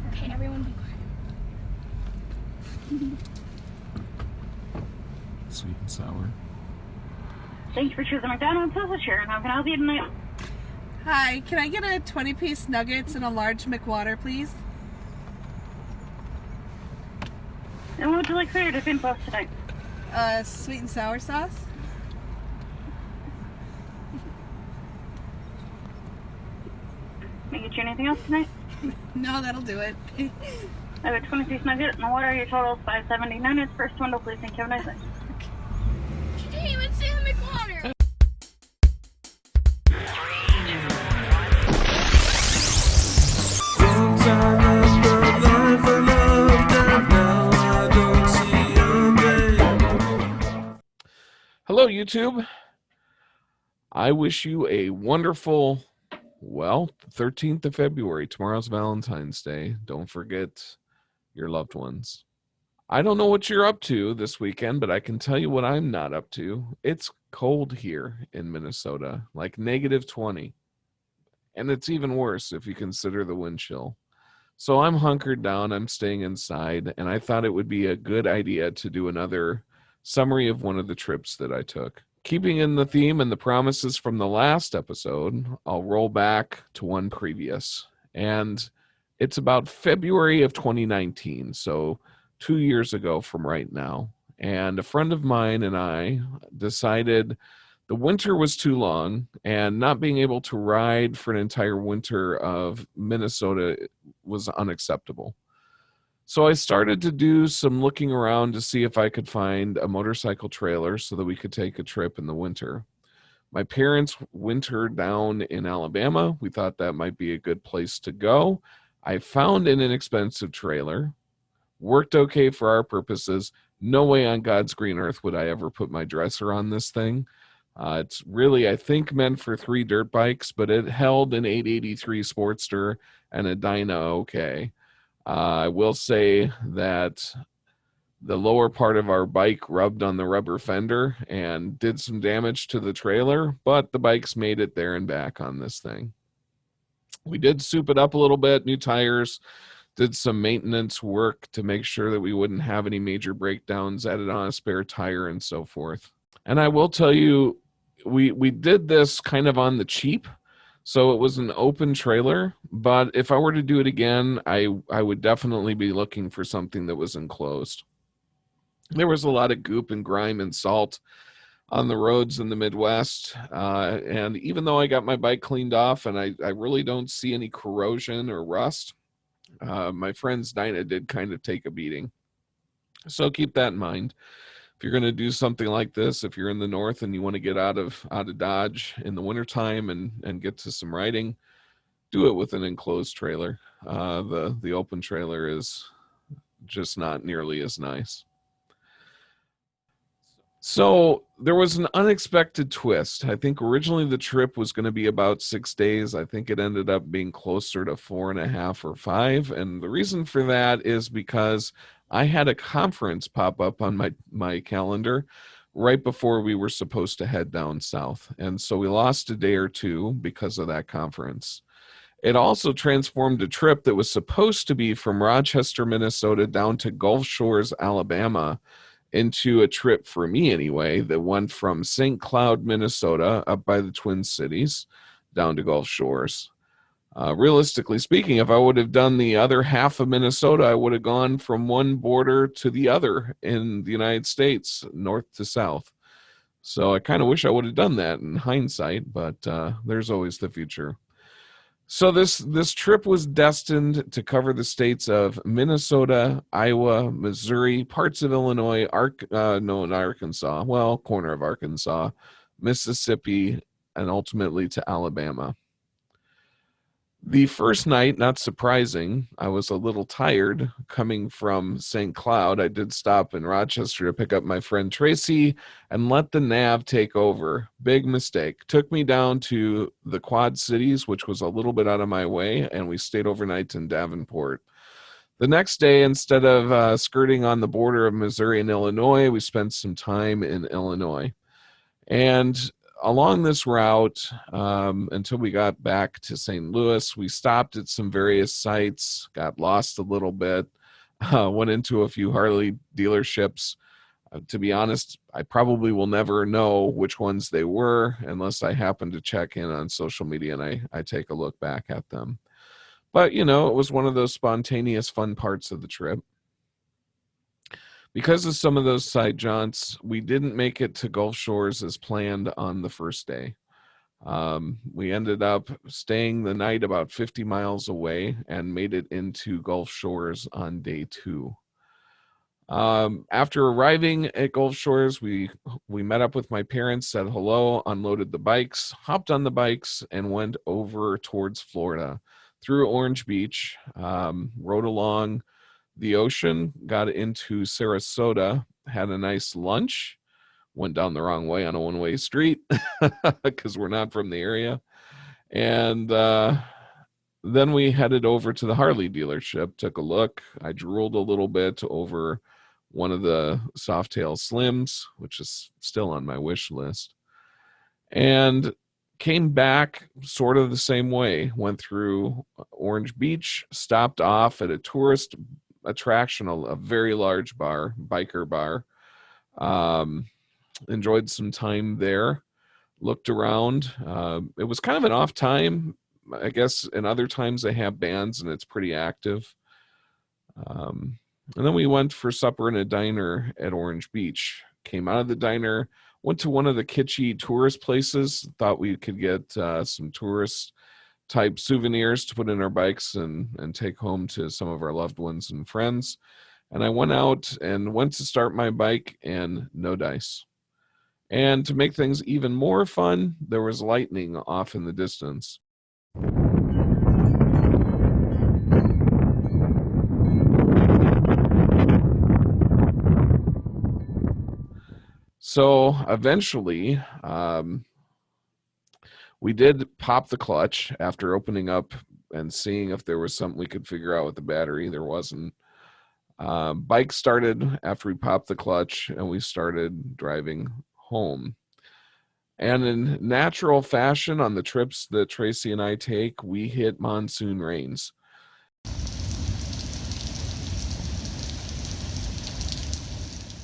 Okay, everyone be quiet. Sweet and sour. Thank you for choosing McDonald's. This is Sharon. How can I help you tonight? Hi, can I get a 20-piece nuggets and a large McWater, please? And what would you like for your dipping sauce tonight? Sweet and sour sauce? Can I get you anything else tonight? No, that'll do it. I have a 20-piece nugget and the water. Your total is $5.79. It's first window, please. Thank you. Have a nice day. She didn't even say the McWater. Hello, YouTube. I wish you a wonderful, 13th of February. Tomorrow's Valentine's Day. Don't forget your loved ones. I don't know what you're up to this weekend, but I can tell you what I'm not up to. It's cold here in Minnesota, like -20. And it's even worse if you consider the wind chill. So I'm hunkered down. I'm staying inside, and I thought it would be a good idea to do another summary of one of the trips that I took. Keeping in the theme and the promises from the last episode, I'll roll back to one previous. And it's about February of 2019, so 2 years ago from right now. And a friend of mine and I decided the winter was too long, and not being able to ride for an entire winter of Minnesota was unacceptable. So I started to do some looking around to see if I could find a motorcycle trailer so that we could take a trip in the winter. My parents wintered down in Alabama. We thought that might be a good place to go. I found an inexpensive trailer. Worked okay for our purposes. No way on God's green earth would I ever put my dresser on this thing. It's really, I think, meant for 3 dirt bikes, but it held an 883 Sportster and a Dyna OK. I will say that the lower part of our bike rubbed on the rubber fender and did some damage to the trailer, but the bikes made it there and back on this thing. We did soup it up a little bit, new tires, did some maintenance work to make sure that we wouldn't have any major breakdowns, added on a spare tire and so forth. And I will tell you, we did this kind of on the cheap. So it was an open trailer, but if I were to do it again, I would definitely be looking for something that was enclosed. There was a lot of goop and grime and salt on the roads in the Midwest, and even though I got my bike cleaned off and I really don't see any corrosion or rust, my friend's Dyna did kind of take a beating. So keep that in mind. If you're going to do something like this, if you're in the north and you want to get out of Dodge in the wintertime and get to some riding, do it with an enclosed trailer. The open trailer is just not nearly as nice. So there was an unexpected twist. I think originally the trip was going to be about 6 days. I think it ended up being closer to 4.5 or 5. And the reason for that is because I had a conference pop up on my calendar right before we were supposed to head down south. And so we lost a day or two because of that conference. It also transformed a trip that was supposed to be from Rochester, Minnesota down to Gulf Shores, Alabama, into a trip for me anyway that went from St. Cloud, Minnesota, up by the Twin Cities, down to Gulf Shores. Realistically speaking, if I would have done the other half of Minnesota, I would have gone from one border to the other in the United States, north to south. So I kind of wish I would have done that in hindsight, but there's always the future. So this trip was destined to cover the states of Minnesota, Iowa, Missouri, parts of Illinois, not Arkansas, well, corner of Arkansas, Mississippi, and ultimately to Alabama. The first night, not surprising, I was a little tired coming from St. Cloud. I did stop in Rochester to pick up my friend Tracy and let the nav take over. Big mistake. Took me down to the Quad Cities, which was a little bit out of my way, and we stayed overnight in Davenport. The next day, instead of skirting on the border of Missouri and Illinois, we spent some time in Illinois. And along this route, until we got back to St. Louis, we stopped at some various sites, got lost a little bit, went into a few Harley dealerships. To be honest, I probably will never know which ones they were unless I happen to check in on social media and I take a look back at them. But, it was one of those spontaneous fun parts of the trip. Because of some of those side jaunts, we didn't make it to Gulf Shores as planned on the first day. We ended up staying the night about 50 miles away and made it into Gulf Shores on day 2. After arriving at Gulf Shores, we met up with my parents, said hello, unloaded the bikes, hopped on the bikes, and went over towards Florida through Orange Beach, rode along the ocean, got into Sarasota, had a nice lunch, went down the wrong way on a one-way street because we're not from the area. And then we headed over to the Harley dealership, took a look. I drooled a little bit over one of the Softail Slims, which is still on my wish list. And came back sort of the same way, went through Orange Beach, stopped off at a tourist attraction, a very large bar, biker bar. Enjoyed some time there, looked around. It was kind of an off time. I guess in other times they have bands and it's pretty active. And then we went for supper in a diner at Orange Beach. Came out of the diner, went to one of the kitschy tourist places, thought we could get some tourist type souvenirs to put in our bikes and take home to some of our loved ones and friends. And I went out and went to start my bike and no dice. And to make things even more fun, there was lightning off in the distance. So eventually, we did pop the clutch after opening up and seeing if there was something we could figure out with the battery. There wasn't. Bike started after we popped the clutch and we started driving home. And in natural fashion, on the trips that Tracy and I take, we hit monsoon rains.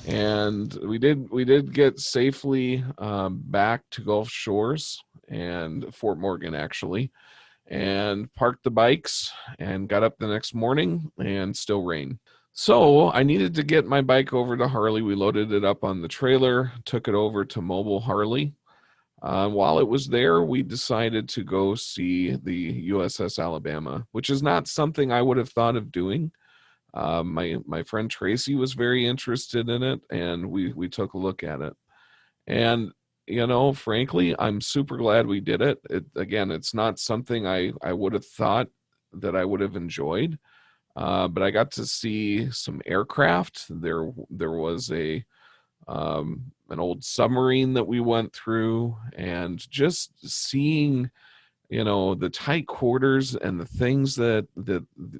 And we did get safely back to Gulf Shores and Fort Morgan, actually, and parked the bikes and got up the next morning and still rained. So I needed to get my bike over to Harley. We loaded it up on the trailer, took it over to Mobile Harley. While it was there, we decided to go see the USS Alabama, which is not something I would have thought of doing. My friend Tracy was very interested in it, and we took a look at it. And frankly, I'm super glad we did it. Again, it's not something I would have thought that I would have enjoyed, but I got to see some aircraft. There was an old submarine that we went through, and just seeing the tight quarters and the things that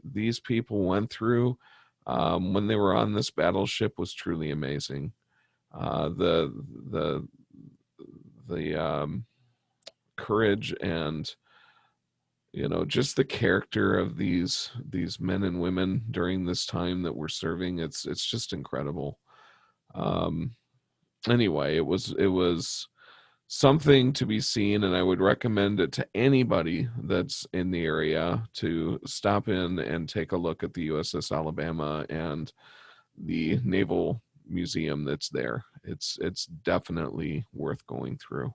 these people went through when they were on this battleship was truly amazing. The courage and just the character of these men and women during this time that we're serving, it's just incredible. Anyway, it was something to be seen, and I would recommend it to anybody that's in the area to stop in and take a look at the USS Alabama and the Naval Museum that's there. It's definitely worth going through.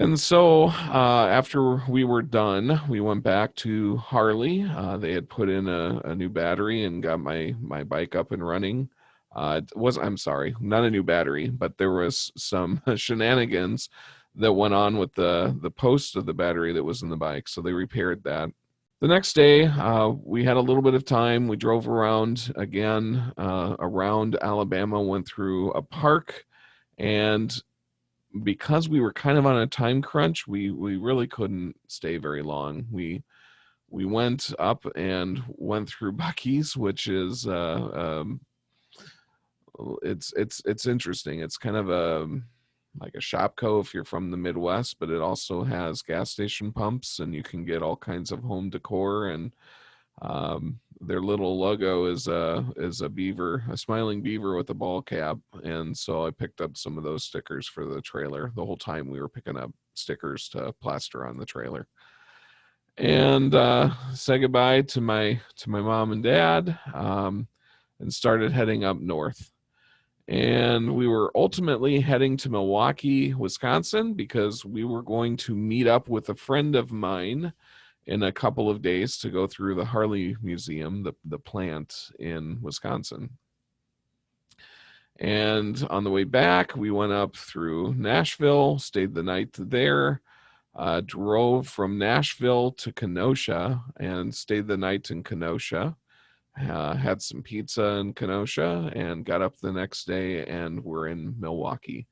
And so after we were done, we went back to Harley. They had put in a new battery and got my bike up and running. I'm sorry, not a new battery, but there was some shenanigans that went on with the post of the battery that was in the bike. So they repaired that. The next day, we had a little bit of time. We drove around again, around Alabama, went through a park, and because we were kind of on a time crunch, we really couldn't stay very long. We went up and went through Buc-ee's, which is it's interesting. It's kind of like a Shopko if you're from the Midwest, but it also has gas station pumps, and you can get all kinds of home decor. And their little logo is a beaver, a smiling beaver with a ball cap. And so I picked up some of those stickers for the trailer. The whole time we were picking up stickers to plaster on the trailer. And say goodbye to my mom and dad, and started heading up north. And we were ultimately heading to Milwaukee, Wisconsin, because we were going to meet up with a friend of mine in a couple of days to go through the Harley Museum, the plant in Wisconsin. And on the way back, we went up through Nashville, stayed the night there, drove from Nashville to Kenosha and stayed the night in Kenosha. Had some pizza in Kenosha and got up the next day, and we're in Milwaukee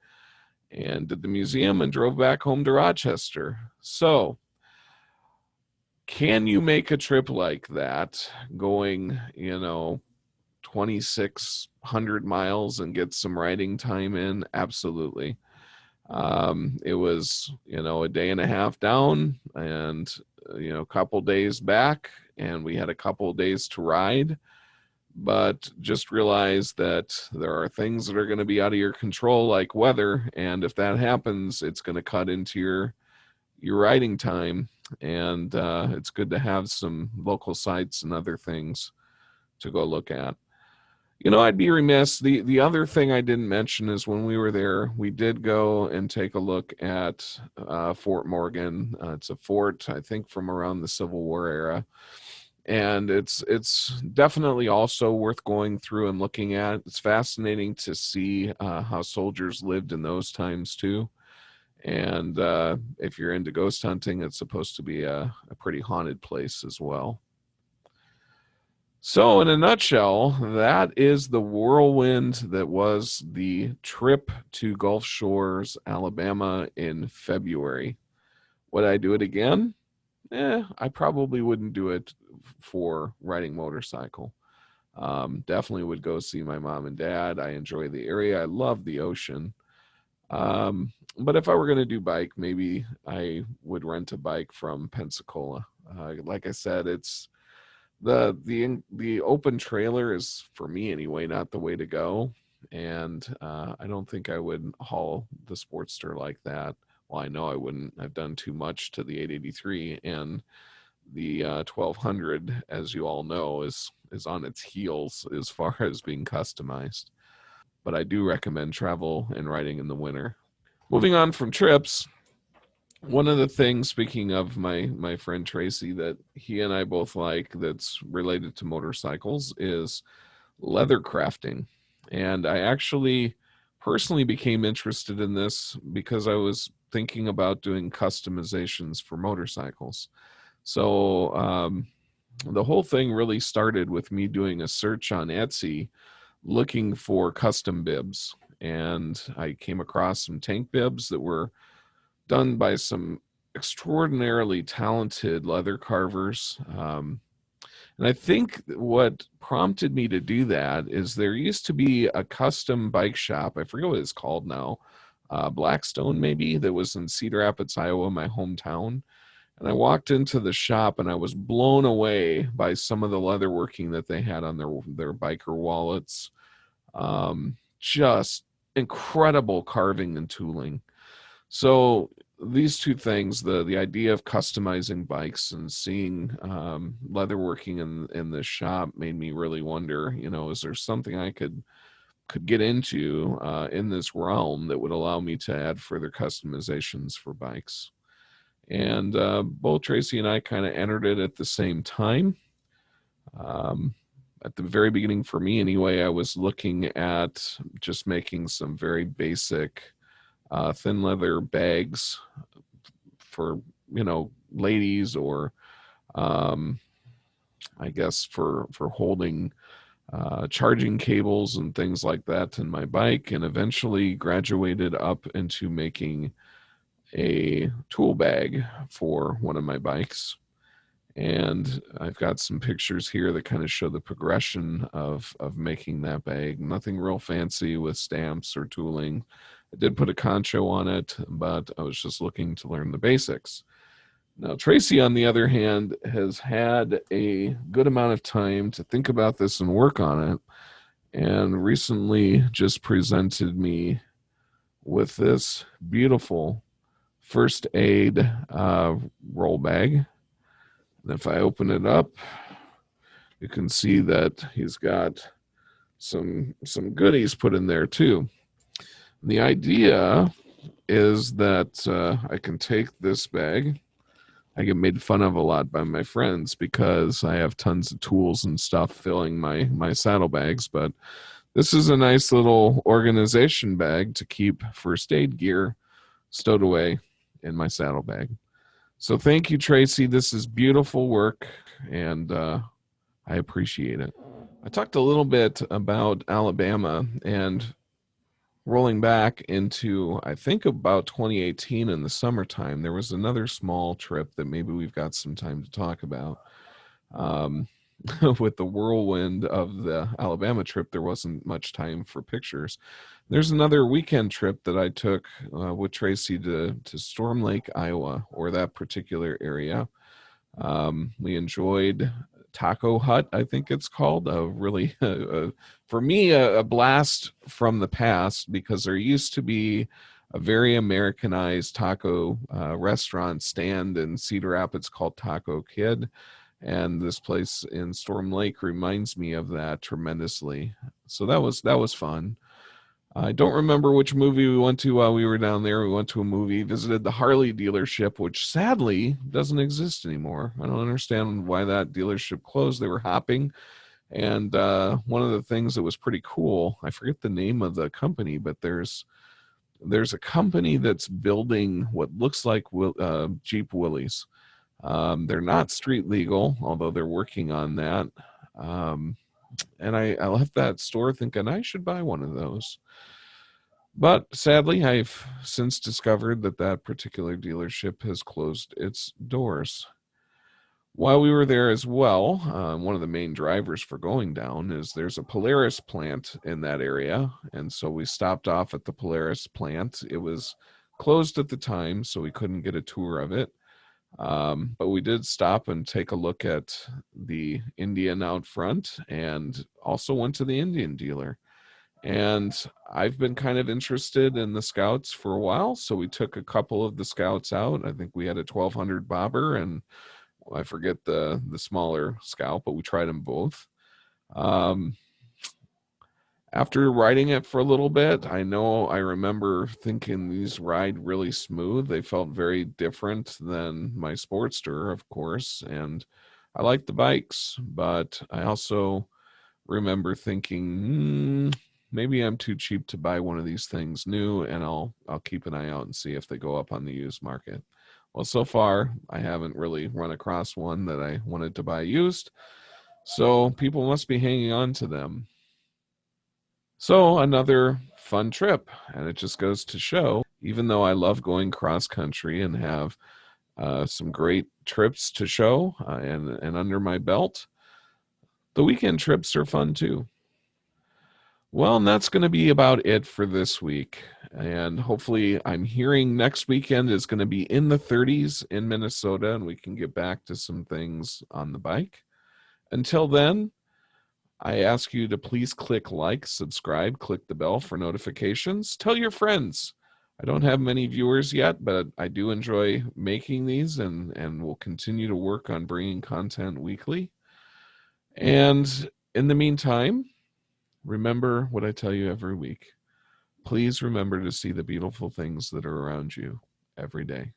and did the museum and drove back home to Rochester. So can you make a trip like that going, 2,600 miles and get some riding time in? Absolutely. It was, a day and a half down and, a couple days back, and we had a couple days to ride, but just realize that there are things that are going to be out of your control, like weather. And if that happens, it's going to cut into your riding time. And it's good to have some local sites and other things to go look at. I'd be remiss. The other thing I didn't mention is when we were there, we did go and take a look at Fort Morgan. It's a fort, I think, from around the Civil War era. And it's definitely also worth going through and looking at. It's fascinating to see how soldiers lived in those times too. And if you're into ghost hunting, it's supposed to be a pretty haunted place as well. So in a nutshell, that is the whirlwind that was the trip to Gulf Shores, Alabama in February. Would I do it again? I probably wouldn't do it for riding motorcycle. Definitely would go see my mom and dad. I enjoy the area. I love the ocean. But if I were going to do bike, maybe I would rent a bike from Pensacola. Like I said, it's the open trailer is, for me anyway, not the way to go. And I don't think I would haul the Sportster like that. Well, I know I wouldn't. I've done too much to the 883, and the 1200, as you all know, is on its heels as far as being customized. But I do recommend travel and riding in the winter. Moving on from trips, one of the things, speaking of my friend Tracy, that he and I both like that's related to motorcycles is leather crafting. And I actually personally became interested in this because I was thinking about doing customizations for motorcycles. So the whole thing really started with me doing a search on Etsy looking for custom bibs. And I came across some tank bibs that were done by some extraordinarily talented leather carvers. And I think what prompted me to do that is there used to be a custom bike shop. I forget what it's called now. Blackstone, maybe, that was in Cedar Rapids, Iowa, my hometown. And I walked into the shop and I was blown away by some of the leatherworking that they had on their biker wallets. Just incredible carving and tooling. So these two things, the idea of customizing bikes and seeing leatherworking in the shop, made me really wonder, is there something I could get into in this realm that would allow me to add further customizations for bikes? And both Tracy and I kind of entered it at the same time. At the very beginning, for me anyway, I was looking at just making some very basic thin leather bags for, ladies, or I guess for holding charging cables and things like that in my bike, and eventually graduated up into making a tool bag for one of my bikes. And I've got some pictures here that kind of show the progression of making that bag. Nothing real fancy with stamps or tooling. I did put a concho on it, but I was just looking to learn the basics. Now, Tracy, on the other hand, has had a good amount of time to think about this and work on it, and recently just presented me with this beautiful first aid roll bag. And if I open it up, you can see that he's got some goodies put in there too. And the idea is that I can take this bag. I get made fun of a lot by my friends because I have tons of tools and stuff filling my saddlebags, but this is a nice little organization bag to keep first aid gear stowed away in my saddlebag. So thank you, Tracy. This is beautiful work, and I appreciate it. I talked a little bit about Alabama, and rolling back into, I think, about 2018 in the summertime, there was another small trip that maybe we've got some time to talk about. With the whirlwind of the Alabama trip, there wasn't much time for pictures. There's another weekend trip that I took with Tracy to Storm Lake, Iowa, or that particular area. We enjoyed Taco Hut, I think it's called. Really, for me, a blast from the past, because there used to be a very Americanized taco restaurant stand in Cedar Rapids called Taco Kid. And this place in Storm Lake reminds me of that tremendously. So that was fun. I don't remember which movie we went to while we were down there. We went to a movie, visited the Harley dealership, which sadly doesn't exist anymore. I don't understand why that dealership closed. They were hopping. And one of the things that was pretty cool, I forget the name of the company, but there's a company that's building what looks like Jeep Willys. They're not street legal, although they're working on that. And I left that store thinking I should buy one of those. But sadly, I've since discovered that particular dealership has closed its doors. While we were there as well, one of the main drivers for going down is there's a Polaris plant in that area. And so we stopped off at the Polaris plant. It was closed at the time, so we couldn't get a tour of it. But we did stop and take a look at the Indian out front, and also went to the Indian dealer. And I've been kind of interested in the Scouts for a while, so we took a couple of the Scouts out. I think we had a 1200 bobber, and I forget the smaller Scout, but we tried them both. After riding it for a little bit, I remember thinking these ride really smooth. They felt very different than my Sportster, of course, and I like the bikes, but I also remember thinking, maybe I'm too cheap to buy one of these things new, and I'll keep an eye out and see if they go up on the used market. Well, so far, I haven't really run across one that I wanted to buy used, so people must be hanging on to them. So another fun trip, and it just goes to show, even though I love going cross country and have some great trips to show and under my belt, the weekend trips are fun too. Well, and that's going to be about it for this week. And hopefully I'm hearing next weekend is going to be in the 30s in Minnesota, and we can get back to some things on the bike. Until then, I ask you to please click like, subscribe, click the bell for notifications. Tell your friends. I don't have many viewers yet, but I do enjoy making these, and will continue to work on bringing content weekly. And in the meantime, remember what I tell you every week. Please remember to see the beautiful things that are around you every day.